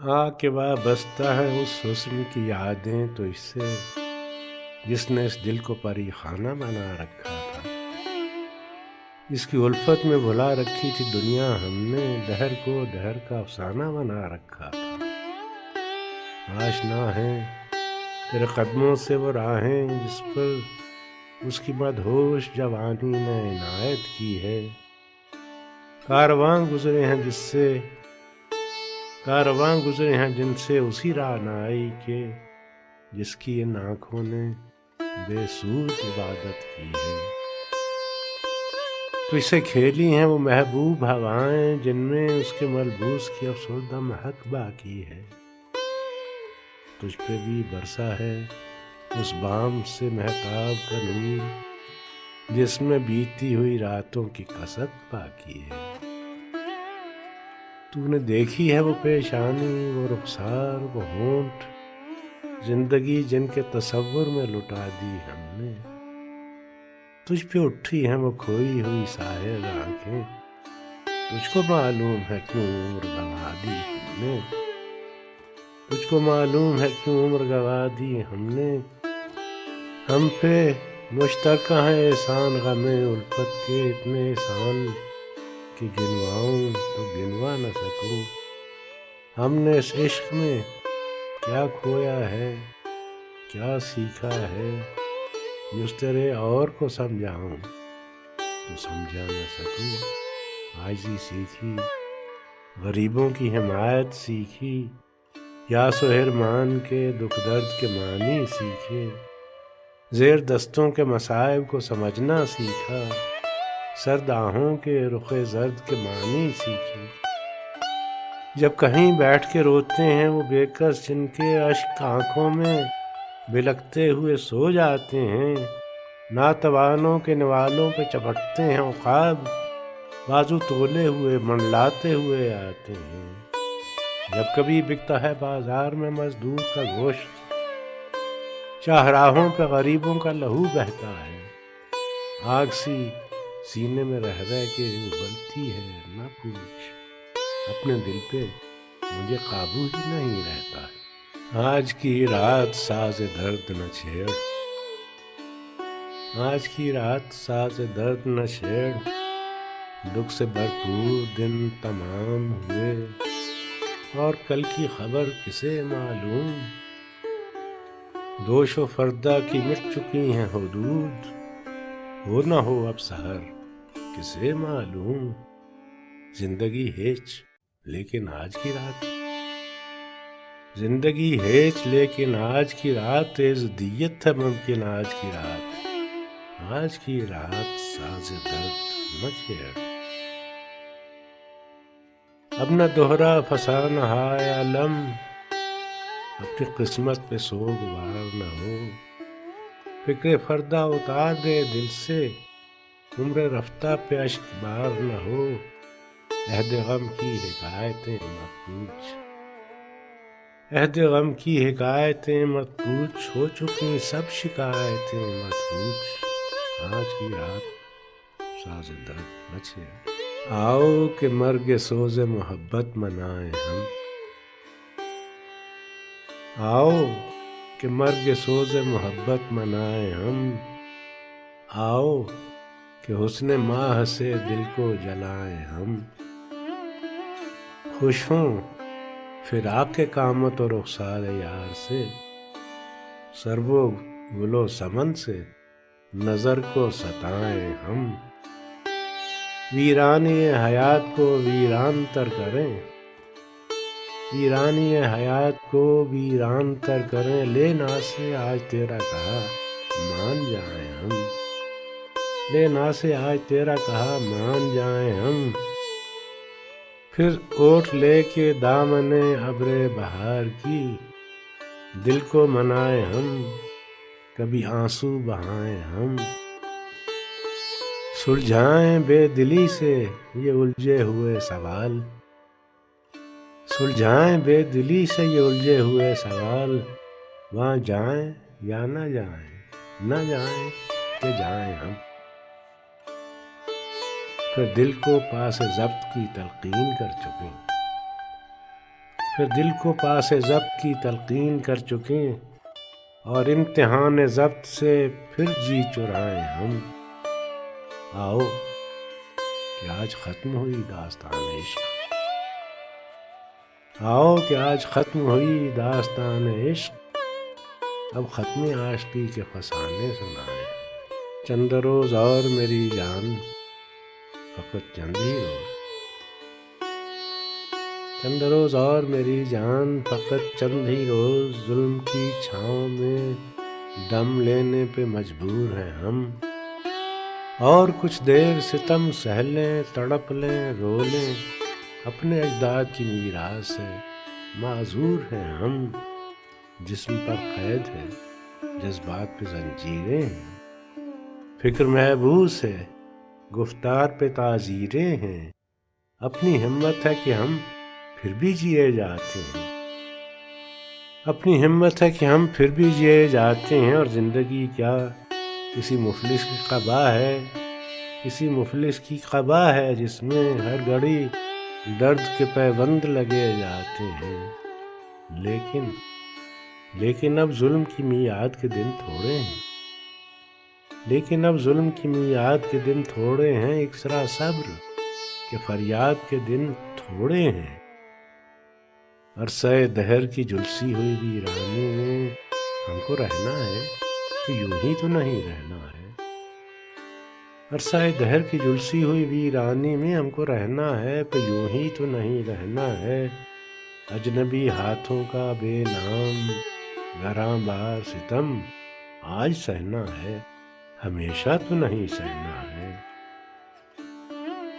آ کے وابستہ ہے اس حسن کی یادیں تو اس سے جس نے اس دل کو پری خانہ بنا رکھا تھا۔ اس کی الفت میں بھلا رکھی تھی دنیا ہم نے، دہر کو دہر کا افسانہ بنا رکھا تھا۔ آشنا ہیں تیرے قدموں سے وہ راہیں جس پر اس کی مدہوش جوانی نے عنایت کی ہے۔ کارواں گزرے ہیں جن سے اسی رعنائی کے جس کی ان آنکھوں نے بے سود عبادت کی ہے۔ تو اسے کھیلی ہیں وہ محبوب ہوائیں جن میں اس کے ملبوس کی افسردہ مہک باقی ہے۔ تجھ پہ بھی برسا ہے اس بام سے مہتاب کا نور جس میں بیتی ہوئی راتوں کی کسک باقی ہے۔ تو نے دیکھی ہے وہ پیشانی، وہ رخسار، وہ ہونٹ، زندگی جن کے تصور میں لٹا دی ہم نے۔ تجھ پہ اٹھی ہیں وہ کھوئی ہوئی ساحل آنکھیں، تجھ کو معلوم ہے کیوں عمر گنوا دی ہم نے۔ تجھ کو معلوم ہے کیوں عمر گنوا دی ہم نے۔ ہم پہ مشترکہ ہے احسان غم الفت کے، اتنے احسان کہ گنواؤں تو گنوا نہ سکوں۔ ہم نے اس عشق میں کیا کھویا ہے، کیا سیکھا ہے، جس تیرے اور کو سمجھاؤں تو سمجھا نہ سکوں۔ عاجزی سیکھی، غریبوں کی حمایت سیکھی، یاس و حرمان کے دکھ درد کے معنی سیکھے، زیر دستوں کے مصائب کو سمجھنا سیکھا، سرد آہوں کے رخ زرد کے معنی سیکھے۔ جب کہیں بیٹھ کے روتے ہیں وہ بے کس جن کے اشک آنکھوں میں بلکتے ہوئے سو جاتے ہیں، ناتوانوں کے نوالوں پہ چپٹتے ہیں عقاب، بازو تولے ہوئے منڈلاتے ہوئے آتے ہیں۔ جب کبھی بکتا ہے بازار میں مزدور کا گوشت، چاہراہوں پہ غریبوں کا لہو بہتا ہے، آگ سی سینے میں رہ کے ابلتی ہے، نہ پوچھ اپنے دل پہ مجھے قابو ہی نہیں رہتا ہے۔ آج کی رات ساز درد نہ چھیڑ، آج کی رات ساز درد نہ چھیڑ، دکھ سے بھرپور دن تمام ہوئے اور کل کی خبر کسے معلوم۔ دوش و فردا کی مٹ چکی ہیں حدود، ہو نہ ہو اب سحر کسے معلوم۔ زندگی ہیچ لیکن آج کی رات، زندگی ہیچ لیکن آج کی رات، تیز دیت ہے ممکن آج کی رات، آج کی رات ساز درد نہ چھیڑ۔ اب نہ دوہرا فسانہ ہائے علم، اپنی قسمت پہ سوگوار نہ ہو، فکر فردا اتار دے دل سے، عمر رفتہ پہ اشک بار نہ ہو۔ عہد غم کی حکایتیں مت پوچھ، عہد غم کی حکایتیں مت پوچھ، ہو چکی سب شکایتیں مت پوچھ، آج کی رات ساز درد نہ چھیڑ۔ آؤ کہ مرگ سوز محبت منائیں ہم، آؤ کہ مرگ سوز محبت منائیں ہم، آؤ کہ حسن ماہ سے دل کو جلائیں ہم۔ خوش ہوں فراق قامت و رخسار یار سے، سرو و گل و سمن سے نظر کو ستائیں ہم۔ ویرانی حیات کو ویران تر کریں، ویرانی حیات کو ویران تر کریں، لے نا سے آج تیرا کہا مان جائیں ہم، لے نا سے آج تیرا کہا مان جائیں ہم۔ پھر اوٹھ لے کے دامن ابر بہار کی، دل کو منائیں ہم، کبھی آنسو بہائیں ہم۔ سلجھائیں بے دلی سے یہ الجھے ہوئے سوال، سلجھائیں بے دلی سے یہ الجھے ہوئے سوال، وہاں جائیں یا نہ جائیں، نہ جائیں کہ جائیں ہم۔ پھر دل کو پاس ضبط کی تلقین کر چکے، پھر دل کو پاس ضبط کی تلقین کر چکے اور امتحان ضبط سے پھر جی چرائیں ہم۔ آؤ کہ آج ختم ہوئی داستان عشق، آؤ کہ آج ختم ہوئی داستان عشق، اب ختم عاشقی کے فسانے سنائیں۔ چند روز اور میری جان فقط چند ہی روز، چند روز اور میری جان فقط چند ہی روز، ظلم کی چھاؤں میں دم لینے پہ مجبور ہیں ہم، اور کچھ دیر ستم سہ لیں، تڑپ لیں، رو لیں، اپنے اجداد کی میراث سے معذور ہیں ہم۔ جسم پر قید ہے، جذبات پہ زنجیریں ہیں، فکر محبوس ہے، گفتار پہ تعزیریں ہیں، اپنی ہمت ہے کہ ہم پھر بھی جیے جاتے ہیں، اپنی ہمت ہے کہ ہم پھر بھی جیے جاتے ہیں، اور زندگی کیا کسی مفلس کی قبا ہے، کسی مفلس کی قبا ہے جس میں ہر گھڑی درد کے پیوند لگے جاتے ہیں۔ لیکن اب ظلم کی میعاد کے دن تھوڑے ہیں، لیکن اب ظلم کی میعاد کے دن تھوڑے ہیں، ایک ذرا صبر کہ فریاد کے دن تھوڑے ہیں۔ عرصہ دہر کی جلسی ہوئی ویرانی میں ہم کو رہنا ہے تو یوں ہی تو نہیں رہنا ہے، عرصہ دہر کی جلسی ہوئی ویرانی میں ہم کو رہنا ہے تو یوں ہی تو نہیں رہنا ہے، اجنبی ہاتھوں کا بے نام گراں بار ستم آج سہنا ہے، ہمیشہ تو نہیں سہنا ہے۔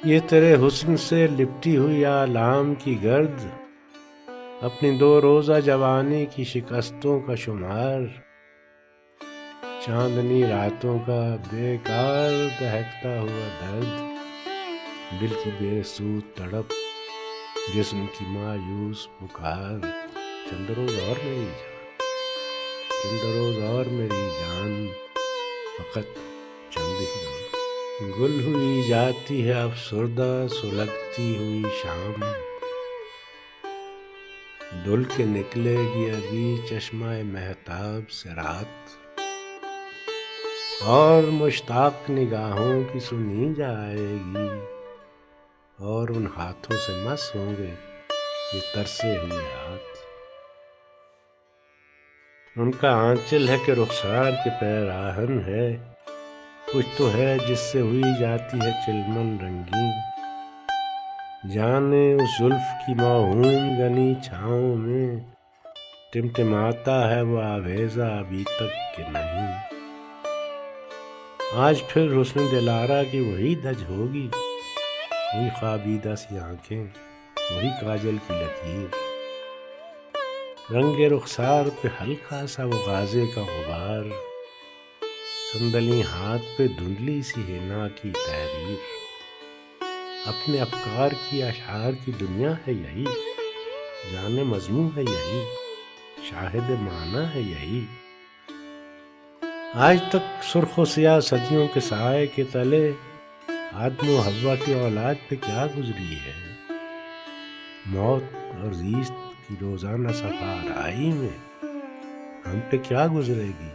یہ تیرے حسن سے لپٹی ہوئی آلام کی گرد، اپنی 2 روزہ جوانی کی شکستوں کا شمار، چاندنی راتوں کا بیکار دہکتا ہوا درد، دل کی بے سود تڑپ، جسم کی مایوس پکار۔ چند روز اور میری جان، چند روز اور میری جان فقط چند ہی روز، گل ہوئی جاتی ہے افسردہ سلگتی ہوئی شام، دھل کے نکلے گی ابھی چشمہ مہتاب سے رات، اور مشتاق نگاہوں کی سنی جائے گی، اور ان ہاتھوں سے مس ہوں گے یہ ترسے ہوئے ہاتھ، ان کا آنچل ہے کہ رخسار کے پیراہن ہے، کچھ تو ہے جس سے ہوئی جاتی ہے چلمن رنگین، جانے اس زلف کی موہوم گنی چھاؤں میں ٹمٹماتا ہے وہ آویزہ ابھی تک کہ نہیں، آج پھر حسن دلارا کی وہی دھج ہوگی، وہی خوابیدہ سی آنکھیں، وہی کاجل کی لکیر، رنگ رخسار پہ ہلکا سا وہ غازے کا غبار، صندلی ہاتھ پہ دھندلی سی حنا کی تحریر، اپنے افکار کی اشعار کی دنیا ہے یہی، جان مضمون ہے یہی، شاہد معنی ہے یہی، آج تک سرخ و سیاہ صدیوں کے سائے کے تلے آدم و حوا کی اولاد پہ کیا گزری ہے، موت اور زیست کی روزانہ سفر آئی میں ہم پہ کیا گزرے گی،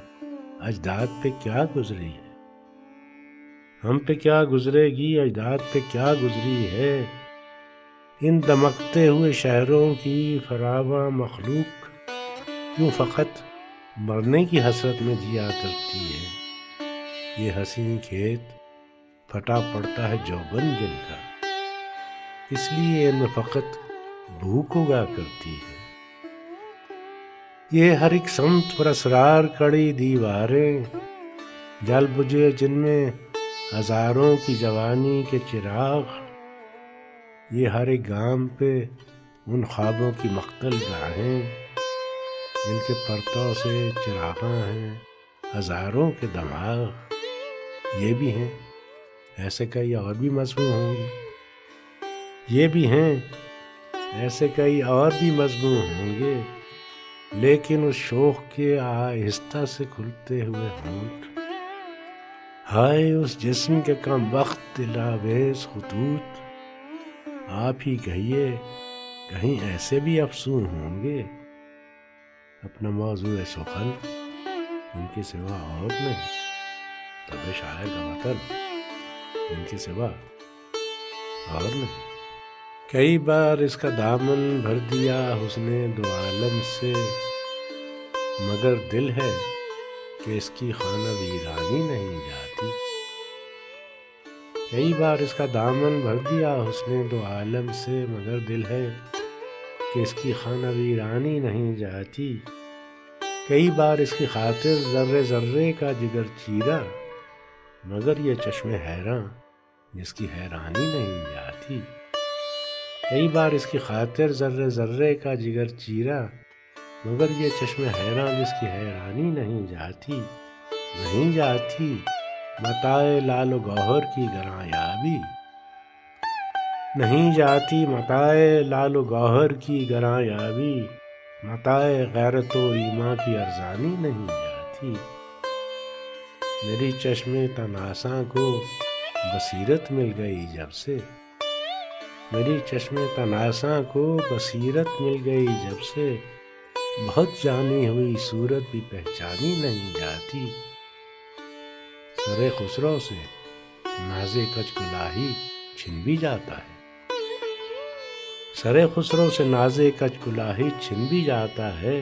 اجداد پہ کیا گزری ہے، ہم پہ کیا گزرے گی، اجداد پہ کیا گزری ہے، ان دمکتے ہوئے شہروں کی فراواں مخلوق کیوں فقط مرنے کی حسرت میں جیا کرتی ہے، یہ حسین کھیت پھٹا پڑتا ہے جوبن جن کا، اس لیے ان میں فقط بھوک اگا کرتی ہے، یہ ہر ایک سمت پر اسرار کڑی دیواریں جل بجھے جن میں ہزاروں کی جوانی کے چراغ، یہ ہر ایک گام پہ ان خوابوں کی مقتل گاہیں جن کے پرتو سے چراغاں ہیں ہزاروں کے دماغ، یہ بھی ہیں ایسے کئی اور بھی مضمون ہوں گے، یہ بھی ہیں ایسے کئی اور بھی مضمون ہوں گے، لیکن اس شوق کے آہستہ سے کھلتے ہوئے ہونٹ، ہائے اس جسم کے کم وقت دلاویز خطوط، آپ ہی کہیے کہیں ایسے بھی افسون ہوں گے اپنا موضوع سخن ان کے سوا اور نہیں، طب شاعر کا وطن ان کے سوا اور نہیں۔ کئی بار اس کا دامن بھر دیا حسن دو عالم سے، مگر دل ہے کہ اس کی خانہ ویرانی نہیں جاتی۔ کئی بار اس کا دامن بھر دیا حسن دو عالم سے، مگر دل ہے کہ اس کی خانہ ویرانی نہیں جاتی۔ کئی بار اس کی خاطر ذرے ذرے کا جگر چیرا، مگر یہ چشم حیراں جس کی حیرانی نہیں جاتی۔ کئی بار اس کی خاطر ذرے ذرے کا جگر چیرا، مگر یہ چشم حیراں جس کی حیرانی نہیں جاتی۔ نہیں جاتی متاع لال و گوہر کی گراں یابی، نہیں جاتی متاع لال و گوہر کی گراں یابی، متاع غیرت و ایمان کی ارزانی نہیں جاتی۔ میری چشم تناساں کو بصیرت مل گئی جب سے، میری چشم تناساں کو بصیرت مل گئی جب سے، بہت جانی ہوئی صورت بھی پہچانی نہیں جاتی۔ سر خسرو سے ناز کچ کلاہی چھن بھی جاتا ہے، سر خسرو سے ناز کچ کلاہی چھن بھی جاتا ہے،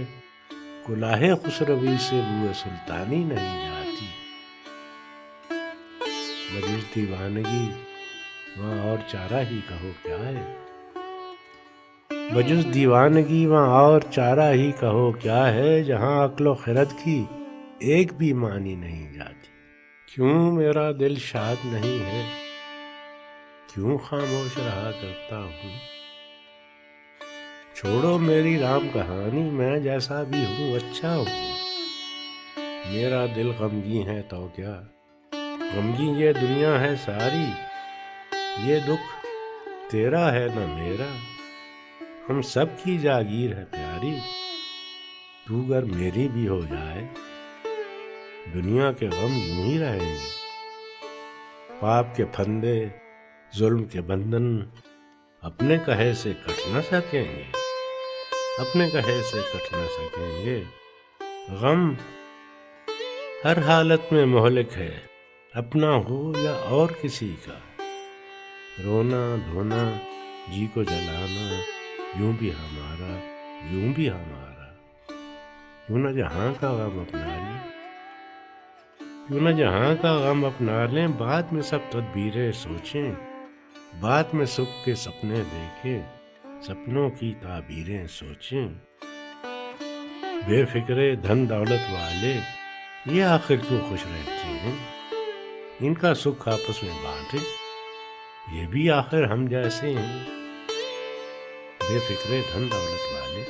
کلاہ خسروی سے بوئے سلطانی نہیں جاتی۔ بجز دیوانگی وہاں اور چارہ ہی کہو کیا ہے، بجز دیوانگی وہاں اور چارہ ہی کہو کیا ہے، جہاں عقل و خرد کی ایک بھی مانی نہیں جاتی۔ کیوں میرا دل شاد نہیں ہے، کیوں خاموش رہا کرتا ہوں، چھوڑو میری رام کہانی، میں جیسا بھی ہوں اچھا ہوں۔ میرا دل غمگین ہے تو کیا، غمگین یہ دنیا ہے ساری، یہ دکھ تیرا ہے نہ میرا، ہم سب کی جاگیر ہے پیاری۔ تو گر میری بھی ہو جائے دنیا کے غم یوں ہی رہیں گے، پاپ کے پھندے ظلم کے بندھن اپنے کہے سے کٹ نہ سکیں گے، اپنے کہے سے کٹ نہ سکیں گے۔ غم ہر حالت میں مہلک ہے، اپنا ہو یا اور کسی کا، رونا دھونا جی کو جلانا یوں بھی ہمارا، یوں بھی ہمارا۔ کیوں نہ جہاں کا غم اپنا لیں، کیوں نہ جہاں کا غم اپنا لیں، بعد میں سب تدبیریں سوچیں، بعد میں سکھ کے سپنے دیکھیں، سپنوں کی تعبیریں سوچیں۔ بے فکرے دھن دولت والے یہ آخر کیوں خوش رہتے ہیں، ان کا سکھ آپس میں بانٹیں، یہ بھی آخر ہم جیسے ہیں۔ بے فکرے دھن دولت والے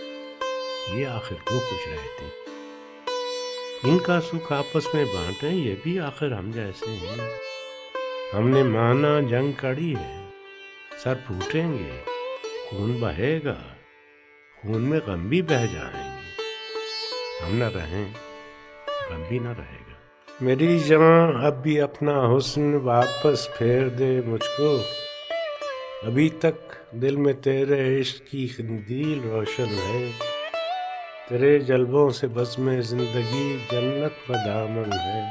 یہ آخر کیوں خوش رہتے ہیں، ان کا سکھ آپس میں بانٹیں، یہ بھی آخر ہم جیسے ہیں۔ ہم نے مانا جنگ کڑی ہے، سر پھوٹیں گے خون بہے گا، خون میں غم بھی بہہ جائیں گے، ہم نہ رہیں غم بھی نہ رہے گا۔ میری جاں اب بھی اپنا حسن واپس پھیر دے مجھ کو، ابھی تک دل میں تیرے عشق کی قندیل روشن ہے، تیرے جلووں سے بزم زندگی جنت بدامن ہے۔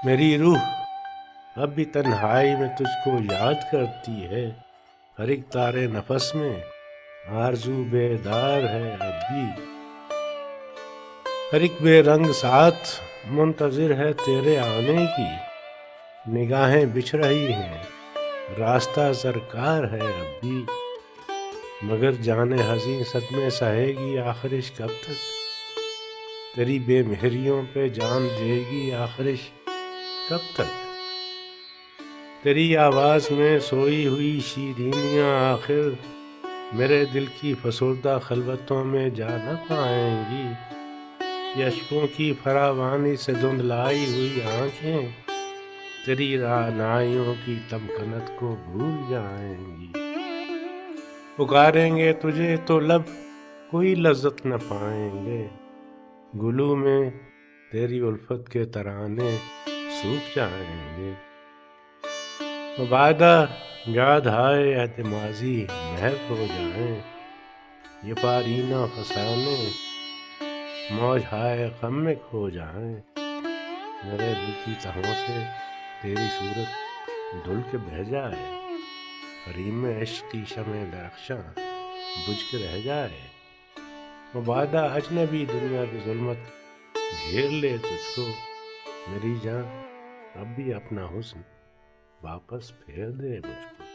میری روح اب بھی تنہائی میں تجھ کو یاد کرتی ہے، ہر ایک تارے نفس میں آرزو بیدار ہے اب بھی، ہر ایک بے رنگ ساتھ منتظر ہے تیرے آنے کی، نگاہیں بچھ رہی ہیں راستہ سرکار ہے اب بھی، مگر جانے حزین صدمے سہے گی آخرش کب تک، تیری بے مہریوں پہ جان دے گی آخرش کب تک، تیری آواز میں سوئی ہوئی شیرینیاں آخر میرے دل کی فسردہ خلوتوں میں جا نہ پائیں گی، یہ اشکوں کی فراوانی سے دھندلائی ہوئی آنکھیں تیری رعنائیوں کی تمکنت کو بھول جائیں گی، پکاریں گے تجھے تو لب کوئی لذت نہ پائیں گے، گلو میں تیری الفت کے ترانے سوکھ جائیں گے، مبادہ یاد آئے عہد ماضی محو ہو جائیں، یہ پاری نہ فسانے موج ہائے غم میں کھو جائیں، میرے دل کی تہوں سے تیری صورت دھل کے بہہ جائے، حریم میں عشق کی شمع درخشاں بجھ کے رہ جائے، مبادہ اجنبی دنیا کی ظلمت گھیر لے تجھ کو، میری جان اب بھی اپنا حسن واپس پھیر دے مجھ کو۔